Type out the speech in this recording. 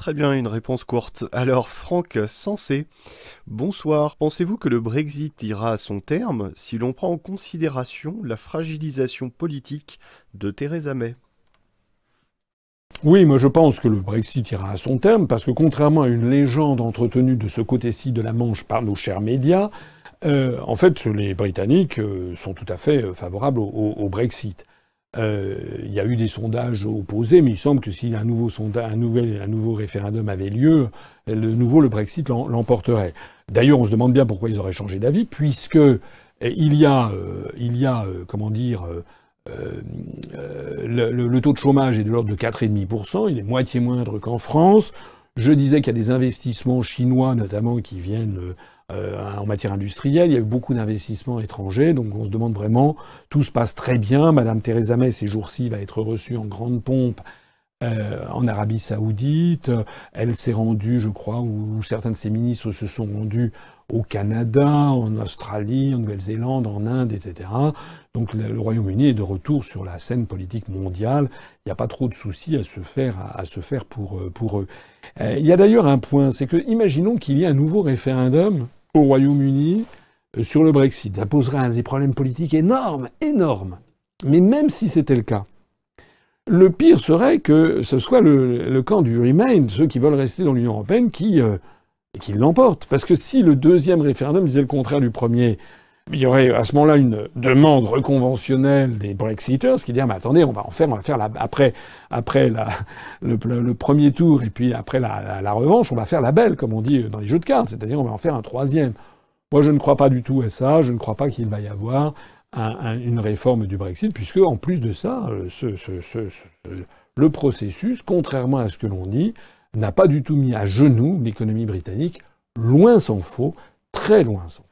Très bien, une réponse courte. Alors, Franck Sensé, bonsoir. Pensez-vous que le Brexit ira à son terme si l'on prend en considération la fragilisation politique de Theresa May? Oui, moi je pense que le Brexit ira à son terme, parce que contrairement à une légende entretenue de ce côté-ci de la Manche par nos chers médias, en fait les Britanniques sont tout à fait favorables au Brexit. Il y a eu des sondages opposés, mais il semble que si un nouveau sondage, un nouveau référendum avait lieu, le Brexit l'emporterait. D'ailleurs, on se demande bien pourquoi ils auraient changé d'avis, puisque comment dire, le taux de chômage est de l'ordre de 4,5%, il est moitié moindre qu'en France. Je disais qu'il y a des investissements chinois notamment qui viennent en matière industrielle. Il y a eu beaucoup d'investissements étrangers, donc on se demande vraiment, tout se passe très bien. Madame Theresa May, ces jours-ci, va être reçue en grande pompe en Arabie Saoudite. Elle s'est rendue, je crois, ou certains de ses ministres se sont rendus au Canada, en Australie, en Nouvelle-Zélande, en Inde, etc. Donc le Royaume-Uni est de retour sur la scène politique mondiale. Il n'y a pas trop de soucis à se faire pour eux. Il y a d'ailleurs un point, c'est que imaginons qu'il y ait un nouveau référendum au Royaume-Uni sur le Brexit. Ça poserait des problèmes politiques énormes, énormes. Mais même si c'était le cas, le pire serait que ce soit le camp du Remain, ceux qui veulent rester dans l'Union européenne, qui l'emporte. Parce que si le deuxième référendum disait le contraire du premier, il y aurait à ce moment-là une demande reconventionnelle des Brexiters qui dirait, mais attendez, on va faire après le premier tour et puis après la revanche, on va faire la belle, comme on dit dans les jeux de cartes. C'est-à-dire, on va en faire un troisième. Moi, je ne crois pas du tout à ça. Je ne crois pas qu'il va y avoir une réforme du Brexit, puisque, en plus de ça, le processus, contrairement à ce que l'on dit, n'a pas du tout mis à genoux l'économie britannique. Loin s'en faut, très loin s'en faut.